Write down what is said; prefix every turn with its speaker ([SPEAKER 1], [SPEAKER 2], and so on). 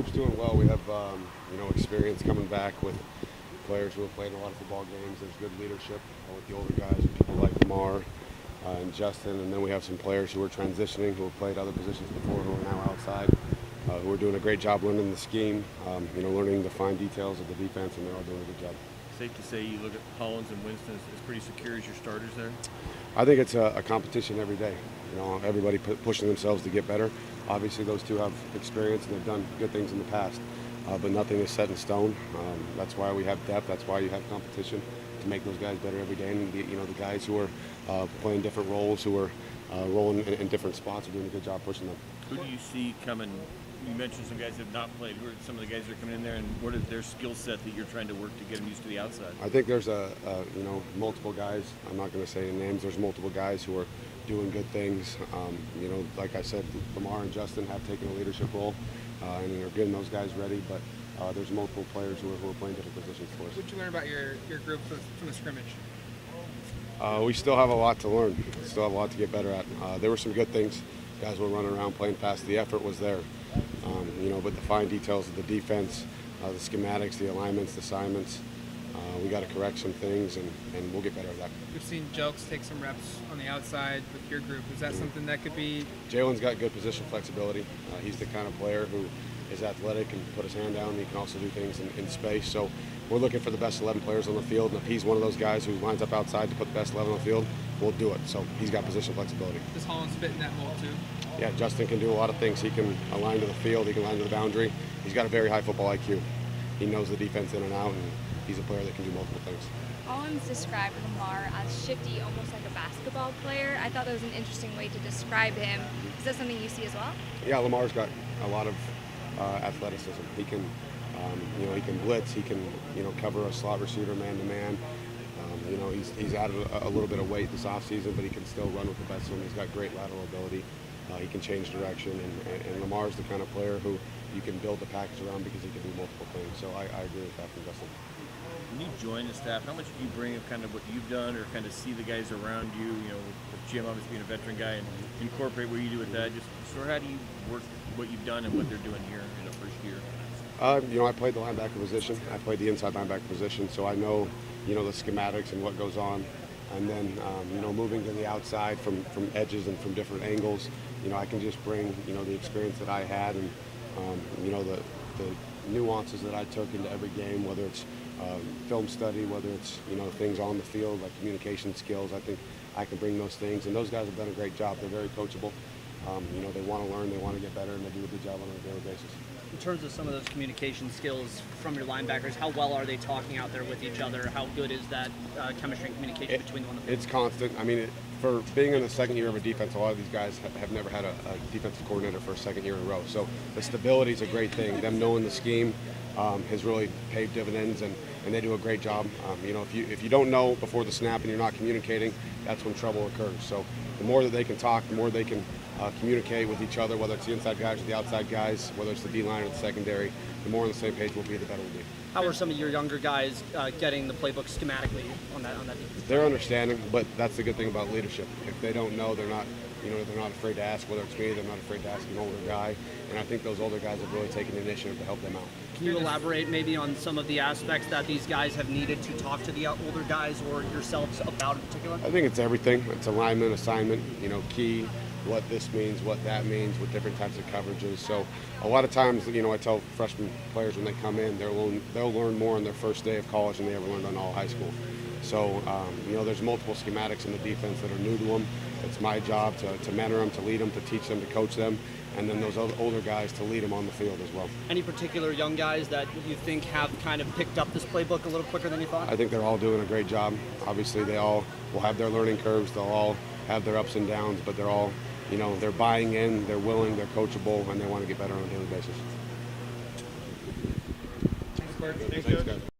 [SPEAKER 1] group's doing well. We have experience coming back with players who have played in a lot of football games. There's good leadership with the older guys, people like Lamar and Justin, and then we have some players who are transitioning, who have played other positions before, who are now outside, who are doing a great job learning the scheme, learning the fine details of the defense, and they're all doing a good job.
[SPEAKER 2] Safe to say you look at Hollins and Winston as pretty secure as your starters there?
[SPEAKER 1] I think it's a competition every day. Everybody pushing themselves to get better. Obviously, those two have experience and they've done good things in the past, but nothing is set in stone. That's why we have depth. That's why you have competition to make those guys better every day. And the guys who are playing different roles, who are rolling in different spots, are doing a good job pushing them.
[SPEAKER 2] Who do you see coming? You mentioned some guys that have not played. Who are some of the guys that are coming in there, and what is their skill set that you're trying to work to get them used to the outside?
[SPEAKER 1] I think there's multiple guys. I'm not going to say any names. There's multiple guys who are doing good things. Like I said, Lamar and Justin have taken a leadership role, and they're getting those guys ready. But there's multiple players who are playing different positions for us.
[SPEAKER 3] What did you learn about your group from the scrimmage?
[SPEAKER 1] We still have a lot to learn. Still have a lot to get better at. There were some good things. Guys were running around playing fast. The effort was there. But the fine details of the defense, the schematics, the alignments, the assignments, we got to correct some things, and we'll get better at that.
[SPEAKER 3] We've seen Jelks take some reps on the outside with your group. Is that something that could be?
[SPEAKER 1] Jalen's got good position flexibility. He's the kind of player who is athletic and put his hand down. He can also do things in space. So we're looking for the best 11 players on the field, and if he's one of those guys who lines up outside to put the best 11 on the field, we'll do it. So he's got position flexibility.
[SPEAKER 3] Does Hollins fit in that mold too?
[SPEAKER 1] Yeah, Justin can do a lot of things. He can align to the field. He can align to the boundary. He's got a very high football IQ. He knows the defense in and out, and he's a player that can do multiple things.
[SPEAKER 4] Hollins described Lamar as shifty, almost like a basketball player. I thought that was an interesting way to describe him. Is that something you see as well?
[SPEAKER 1] Yeah, Lamar's got a lot of athleticism. He can, he can blitz. He can, cover a slot receiver man to man. He's added a little bit of weight this offseason, but he can still run with the best of them. He's got great lateral ability. He can change direction, and Lamar's the kind of player who you can build the package around because he can do multiple things. So I agree with that from Justin.
[SPEAKER 2] When you join the staff, how much do you bring of kind of what you've done, or kind of see the guys around you? With Jim obviously being a veteran guy, and incorporate what you do with that. Just sort of how do you work what you've done and what they're doing here in the first year?
[SPEAKER 1] I played the linebacker position. I played the inside linebacker position, so I know, the schematics and what goes on. And then, moving to the outside from edges and from different angles, I can just bring, the experience that I had and, the nuances that I took into every game, whether it's film study, whether it's, things on the field like communication skills. I think I can bring those things, and those guys have done a great job. They're very coachable. They want to learn, they want to get better, and they do a good job on a daily basis.
[SPEAKER 5] In terms of some of those communication skills from your linebackers, how well are they talking out there with each other? How good is that chemistry and communication between them on the field?
[SPEAKER 1] It's constant. I mean, for being in the second year of a defense, a lot of these guys have never had a defensive coordinator for a second year in a row. So the stability is a great thing. Them knowing the scheme has really paid dividends, and they do a great job. If you don't know before the snap and you're not communicating, that's when trouble occurs. So the more that they can talk, the more they can communicate with each other, whether it's the inside guys or the outside guys, whether it's the D-line or the secondary, the more on the same page we'll be, the better we'll be.
[SPEAKER 5] How are some of your younger guys getting the playbook schematically on that defense?
[SPEAKER 1] They're understanding, but that's the good thing about leadership. If they don't know, they're not afraid to ask. Whether it's me, they're not afraid to ask an older guy, and I think those older guys have really taken the initiative to help them out.
[SPEAKER 5] Can you elaborate maybe on some of the aspects that these guys have needed to talk to the older guys or yourselves about in particular?
[SPEAKER 1] I think it's everything. It's alignment, assignment, key, what this means, what that means, with different types of coverages. So a lot of times, I tell freshman players when they come in, they'll learn more on their first day of college than they ever learned on all high school. So, there's multiple schematics in the defense that are new to them. It's my job to mentor them, to lead them, to teach them, to coach them, and then those older guys to lead them on the field as well.
[SPEAKER 5] Any particular young guys that you think have kind of picked up this playbook a little quicker than you thought?
[SPEAKER 1] I think they're all doing a great job. Obviously, they all will have their learning curves. They'll all have their ups and downs, but they're all, they're buying in, they're willing, they're coachable, and they want to get better on a daily basis.
[SPEAKER 3] Thanks, Cort.
[SPEAKER 1] Thanks, guys.